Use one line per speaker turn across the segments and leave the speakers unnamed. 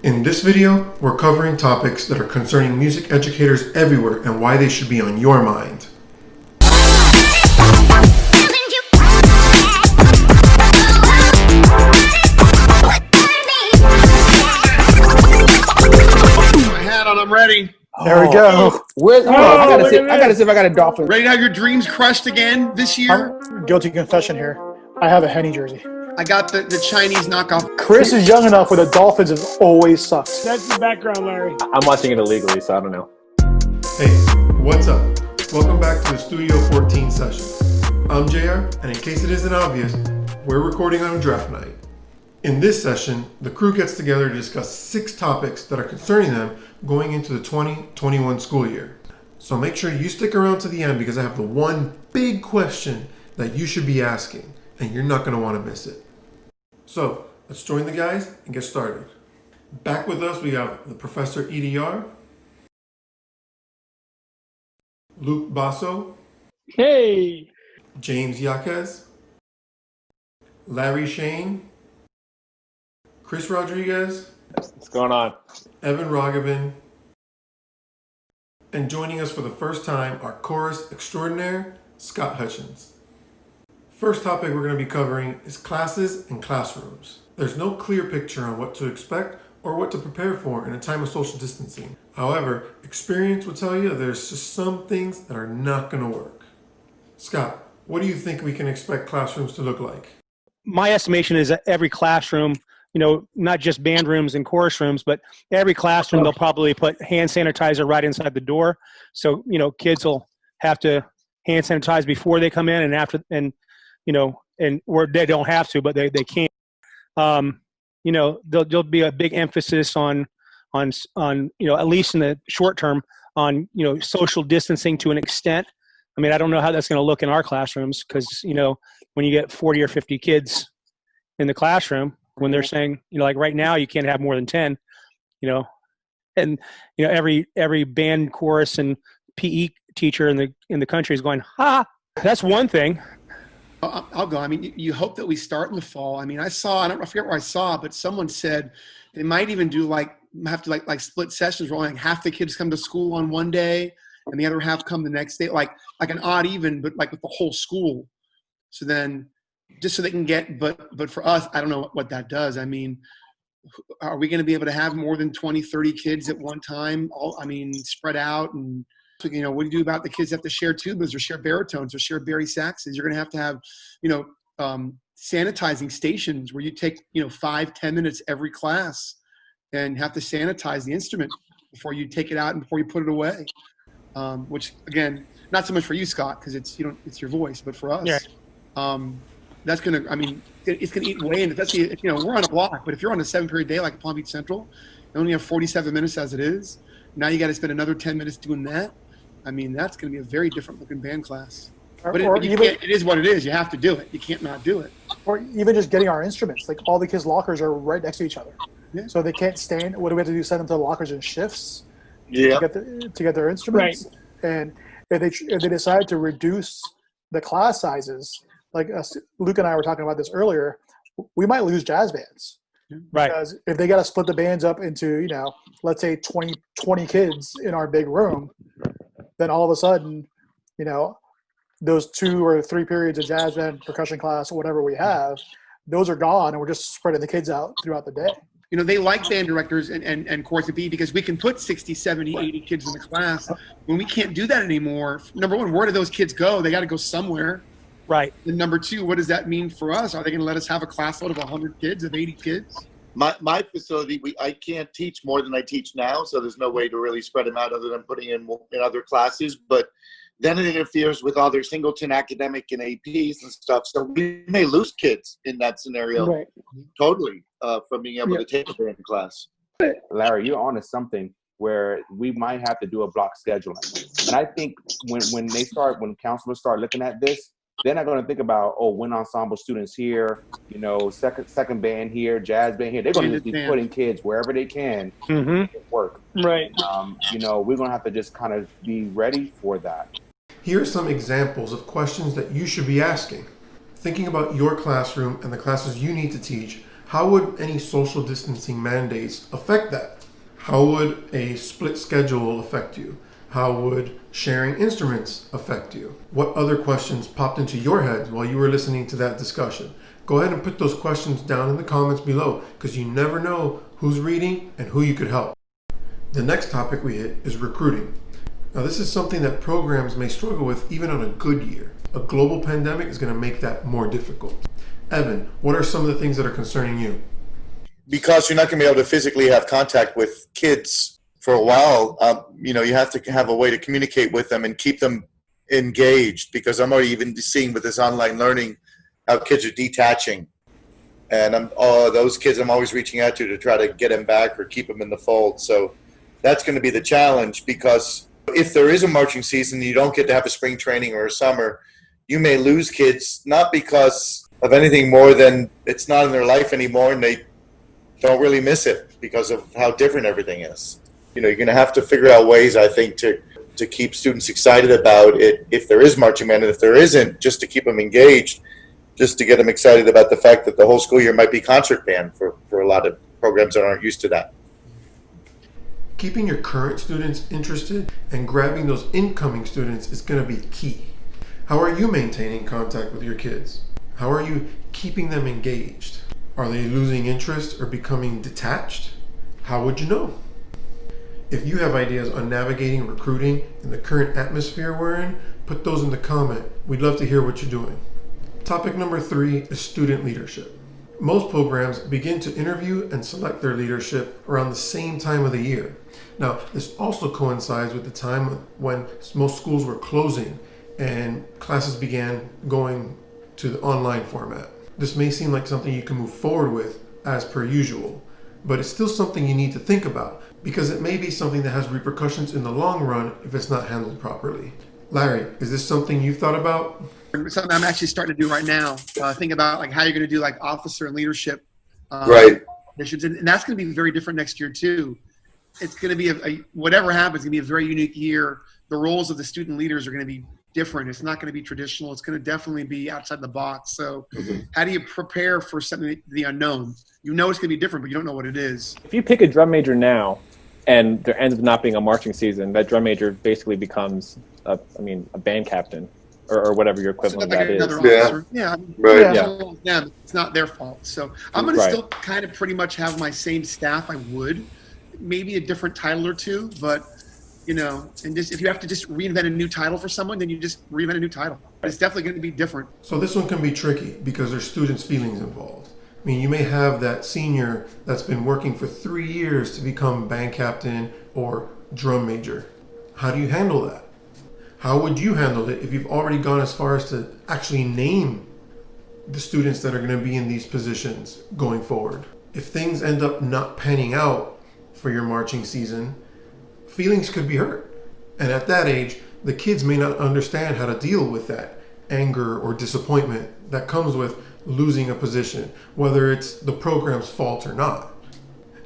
In this video, we're covering topics that are concerning music educators everywhere and why they should be on your mind.
I'm ready.
There we go.
I gotta see if I got a dolphin.
Ready to have your dreams crushed again this year?
Guilty confession here. I have a Henny jersey.
I got the Chinese knockoff.
Chris is young enough where the Dolphins have always sucked.
That's the background, Larry.
I'm watching it illegally, so I don't know.
Hey, what's up? Welcome back to the Studio 14 session. I'm JR, and in case it isn't obvious, we're recording on draft night. In this session, the crew gets together to discuss 6 topics that are concerning them going into the 2021 school year. So make sure you stick around to the end because I have the one big question that you should be asking, and you're not going to want to miss it. So let's join the guys and get started. Back with us, we have the Professor EDR, Luke Basso,
Hey.
James Yaquez, Larry Shane, Chris Rodriguez,
What's going on?
Evan Raghavan, and joining us for the first time, our chorus extraordinaire, Scott Hutchins. First topic we're going to be covering is classes and classrooms. There's no clear picture on what to expect or what to prepare for in a time of social distancing. However, experience will tell you there's just some things that are not going to work. Scott, what do you think we can expect classrooms to look like?
My estimation is that every classroom, not just band rooms and chorus rooms, but every classroom, they'll probably put hand sanitizer right inside the door. So, kids will have to hand sanitize before they come in and after, or they don't have to, but they can. There'll be a big emphasis on, at least in the short term, on, social distancing to an extent. I mean, I don't know how that's going to look in our classrooms because, when you get 40 or 50 kids in the classroom, when they're saying, like right now, you can't have more than 10, and, every band, chorus, and PE teacher in the country is going, ha, that's one thing.
I'll go. I mean, you hope that we start in the fall. I mean, I forget where I saw, but someone said they might even have to split sessions where only half the kids come to school on one day and the other half come the next day, like an odd even, but like with the whole school. So then just so they can get, but for us, I don't know what that does. I mean, are we going to be able to have more than 20, 30 kids at one time? Spread out and, what do you do about the kids that have to share tubas or share baritones or share bari saxes? You're going to have, sanitizing stations where you take, 5-10 minutes every class and have to sanitize the instrument before you take it out and before you put it away. Which again, not so much for you, Scott, because it's your voice, but for us,
yeah.
That's going to, it's going to eat away. And especially, we're on a block, but if you're on a 7-period day like Palm Beach Central, you only have 47 minutes as it is. Now you got to spend another 10 minutes doing that. I mean, that's going to be a very different looking band class. But it is what it is. You have to do it. You can't not do it.
Or even just getting our instruments. Like all the kids' lockers are right next to each other. Yeah. So they can't stand. What do we have to do? Send them to the lockers in shifts to get their instruments. Right. And if they decide to reduce the class sizes, like Luke and I were talking about this earlier, we might lose jazz bands.
Right.
Because if they got to split the bands up into, let's say 20 kids in our big room, then all of a sudden, those 2 or 3 periods of jazz band, percussion class, or whatever we have, those are gone, and we're just spreading the kids out throughout the day.
They like band directors and chorus and PE because we can put 60, 70, 80 kids in the class. When we can't do that anymore, number one, where do those kids go? They got to go somewhere.
Right.
And number 2, what does that mean for us? Are they going to let us have a class load of 100 kids, of 80 kids?
My facility, I can't teach more than I teach now, so there's no way to really spread them out other than putting in other classes. But then it interferes with all their singleton academic and APs and stuff. So we may lose kids in that scenario, right. Totally, from being able to take a band class.
Larry, you're on to something where we might have to do a block scheduling. And I think when counselors start looking at this, they're not going to think about, wind ensemble students here, second band here, jazz band here. They're going to just be putting kids wherever they can to work.
Right.
We're going to have to just kind of be ready for that.
Here are some examples of questions that you should be asking. Thinking about your classroom and the classes you need to teach, How would any social distancing mandates affect that? How would a split schedule affect you? How would sharing instruments affect you? What other questions popped into your heads while you were listening to that discussion? Go ahead and put those questions down in the comments below, because you never know who's reading and who you could help. The next topic we hit is recruiting. Now, this is something that programs may struggle with even on a good year. A global pandemic is going to make that more difficult. Evan, what are some of the things that are concerning you?
Because you're not going to be able to physically have contact with kids for a while, you have to have a way to communicate with them and keep them engaged, because I'm already even seeing with this online learning how kids are detaching. And those kids I'm always reaching out to try to get them back or keep them in the fold. So that's going to be the challenge, because if there is a marching season, you don't get to have a spring training or a summer, you may lose kids, not because of anything more than it's not in their life anymore and they don't really miss it because of how different everything is. You're going to have to figure out ways, I think, to keep students excited about it if there is marching band, and if there isn't, just to keep them engaged, just to get them excited about the fact that the whole school year might be concert band for a lot of programs that aren't used to that.
Keeping your current students interested and grabbing those incoming students is going to be key. How are you maintaining contact with your kids? How are you keeping them engaged? Are they losing interest or becoming detached? How would you know? If you have ideas on navigating recruiting in the current atmosphere we're in, put those in the comment. We'd love to hear what you're doing. Topic number 3 is student leadership. Most programs begin to interview and select their leadership around the same time of the year. Now, this also coincides with the time when most schools were closing and classes began going to the online format. This may seem like something you can move forward with as per usual, but it's still something you need to think about, because it may be something that has repercussions in the long run if it's not handled properly. Larry, is this something you've thought about?
Something I'm actually starting to do right now. Think about like how you're going to do like officer and leadership
Right.
missions, and that's going to be very different next year too. It's going to be whatever happens, it's going to be a very unique year. The roles of the student leaders are going to be different. It's not going to be traditional. It's going to definitely be outside the box. So how do you prepare for something, the unknown? You know it's going to be different, but you don't know what it is.
If you pick a drum major now and there ends up not being a marching season, that drum major basically becomes a band captain or whatever your equivalent of that is.
Officer. Yeah.
Right.
Yeah. It's not their fault. So I'm going to still kind of pretty much have my same staff I would. Maybe a different title or two, but and just if you have to just reinvent a new title for someone, then you just reinvent a new title. But it's definitely going to be different.
So this one can be tricky because there's students' feelings involved. I mean, you may have that senior that's been working for 3 years to become band captain or drum major. How do you handle that? How would you handle it if you've already gone as far as to actually name the students that are going to be in these positions going forward? If things end up not panning out for your marching season, feelings could be hurt. And at that age, the kids may not understand how to deal with that anger or disappointment that comes with losing a position, whether it's the program's fault or not.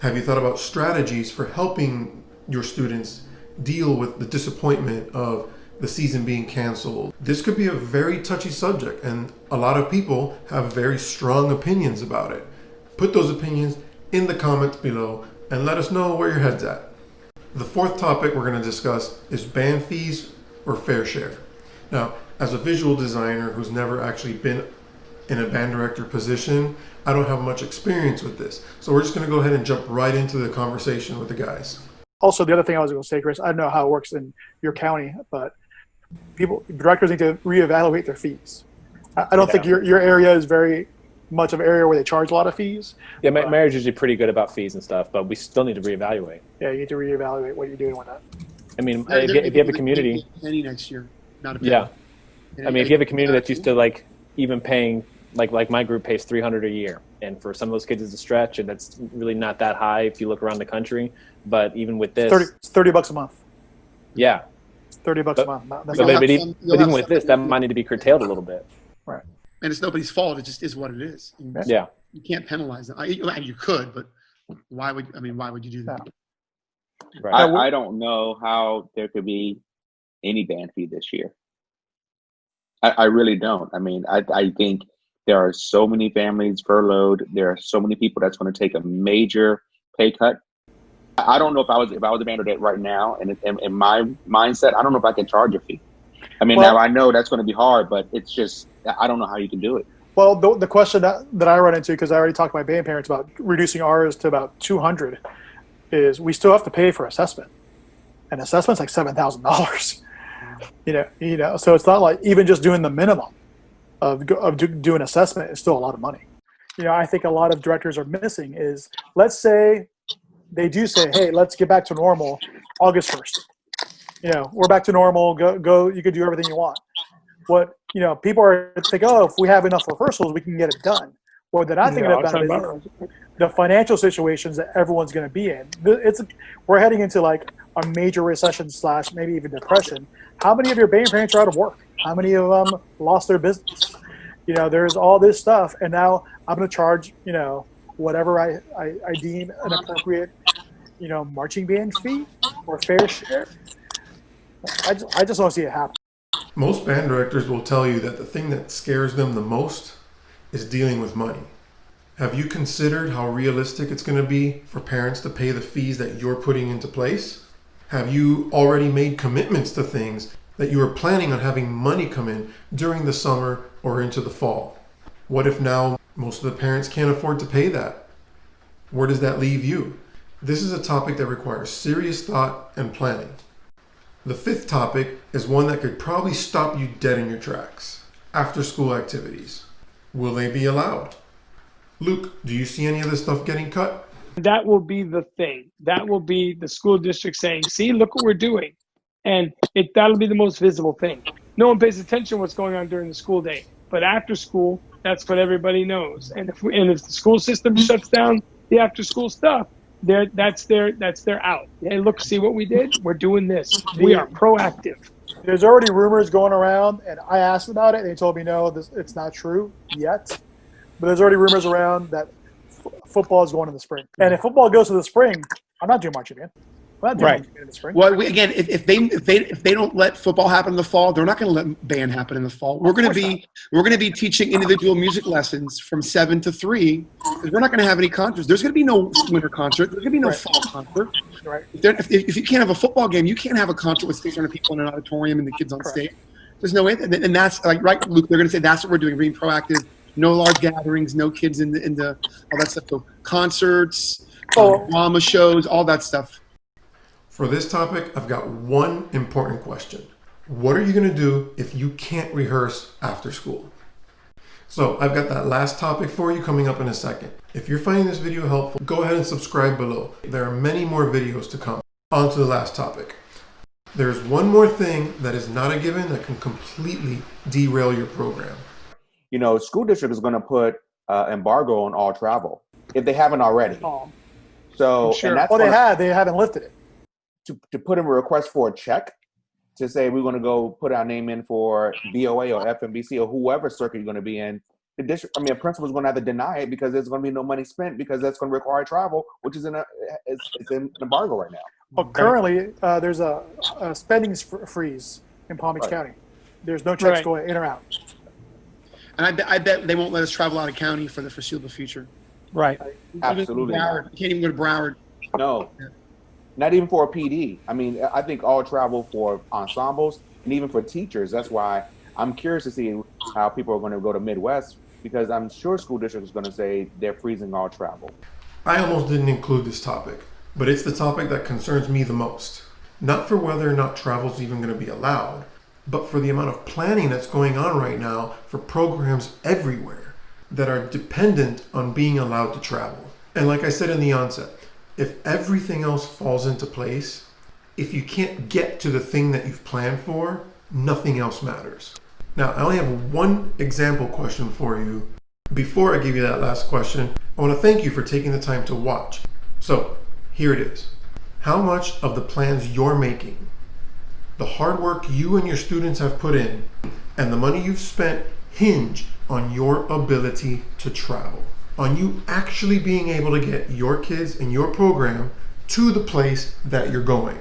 Have you thought about strategies for helping your students deal with the disappointment of the season being canceled? This could be a very touchy subject, and a lot of people have very strong opinions about it. Put those opinions in the comments below and let us know where your head's at. The fourth topic we're going to discuss is band fees or fair share. Now, as a visual designer who's never actually been in a band director position, I don't have much experience with this. So we're just going to go ahead and jump right into the conversation with the guys.
Also, the other thing I was going to say, Chris, I don't know how it works in your county, but directors need to reevaluate their fees. I don't think your area is very much of an area where they charge a lot of fees.
Yeah, Mayor's usually pretty good about fees and stuff, but we still need to reevaluate.
Yeah, you need to reevaluate what you're doing with that.
I mean, if you have a community,
penny next year, not a penny.
Yeah, I mean, if you have a community that's used to like even paying like my group pays $300 a year, and for some of those kids it's a stretch, and that's really not that high if you look around the country. But even with this,
it's $30 a month.
Yeah,
$30 a month.
But even with this, that might need to be curtailed a little bit.
Right.
And it's nobody's fault. It just is what it is.
Yeah.
You can't penalize them. You could, but why would you do that?
Right.
I don't know how there could be any band fee this year. I really don't. I mean, I think There are so many families furloughed. There are so many people that's going to take a major pay cut. I don't know if I was a manager right now, and in my mindset, I don't know if I can charge a fee. I mean, now I know that's going to be hard, but it's just, I don't know how you can do it.
Well, the question that I run into, because I already talked to my band parents about reducing ours to about 200, is we still have to pay for assessment, and assessment's like $7,000. You know, so it's not like even just doing the minimum of doing assessment is still a lot of money. You know, I think a lot of directors are missing is, let's say they do say, hey, let's get back to normal August 1st. You know, we're back to normal. Go. You can do everything you want. What, you know, people are thinking, oh, if we have enough rehearsals, we can get it done. What they're not thinking about is the financial situations that everyone's going to be in. We're heading into like a major recession / maybe even depression. How many of your band parents are out of work? How many of them lost their business? You know, there's all this stuff, and now I'm going to charge, you know, whatever I deem an appropriate, you know, marching band fee or fair share. I just don't see it happen.
Most band directors will tell you that the thing that scares them the most is dealing with money. Have you considered how realistic it's going to be for parents to pay the fees that you're putting into place? Have you already made commitments to things that you are planning on having money come in during the summer or into the fall? What if now most of the parents can't afford to pay that? Where does that leave you? This is a topic that requires serious thought and planning. The fifth topic is one that could probably stop you dead in your tracks. After school activities. Will they be allowed? Luke, do you see any of this stuff getting cut?
That will be the thing. That will be the school district saying, see, look what we're doing. And that'll be the most visible thing. No one pays attention to what's going on during the school day. But after school, that's what everybody knows. And if the school system shuts down the after school stuff, that's their out. Hey, look, see what we did? We're doing this. We are proactive.
There's already rumors going around, and I asked about it, and they told me no, it's not true yet. But there's already rumors around that football is going in the spring. And if football goes to the spring, I'm not doing marching band. I'm not doing marching band in the spring.
Well, again, if they don't let football happen in the fall, they're not going to let band happen in the fall. We're going to be teaching individual music lessons from 7 to 3. We're not going to have any concerts. There's going to be no winter concert. There's going to be no fall concert.
Right.
If you can't have a football game, you can't have a concert with 600 people in an auditorium and the kids on stage. There's no way. And that's like, right, Luke, they're going to say that's what we're doing, being proactive. No large gatherings, no kids in the all that stuff. So concerts, drama shows, all that stuff.
For this topic, I've got one important question. What are you going to do if you can't rehearse after school? So I've got that last topic for you coming up in a second. If you're finding this video helpful, go ahead and subscribe below. There are many more videos to come. On to the last topic. There's one more thing that is not a given that can completely derail your program.
You know, school district is going to put embargo on all travel if they haven't already. So,
sure.
And that's
they haven't lifted it.
To put in a request for a check to say we're going to go put our name in for BOA or FMBC or whoever circuit you're going to be in. The district, a principal is going to have to deny it because there's going to be no money spent because that's going to require travel, which is it's in embargo right now.
Well, currently, there's a spending freeze in Palm Beach County. There's no checks going in or out.
And I bet they won't let us travel out of county for the foreseeable future.
Right.
Absolutely.
You can't even go to Broward.
No. Not even for a PD. I mean, I think all travel for ensembles and even for teachers. That's why I'm curious to see how people are going to go to Midwest because I'm sure school district is going to say they're freezing all travel.
I almost didn't include this topic, but it's the topic that concerns me the most. Not for whether or not travel is even going to be allowed, but for the amount of planning that's going on right now for programs everywhere that are dependent on being allowed to travel. And like I said in the onset, if everything else falls into place, if you can't get to the thing that you've planned for, nothing else matters. Now, I only have one example question for you. Before I give you that last question, I want to thank you for taking the time to watch. So, here it is. How much of the plans you're making, the hard work you and your students have put in, and the money you've spent hinge on your ability to travel? On you actually being able to get your kids and your program to the place that you're going.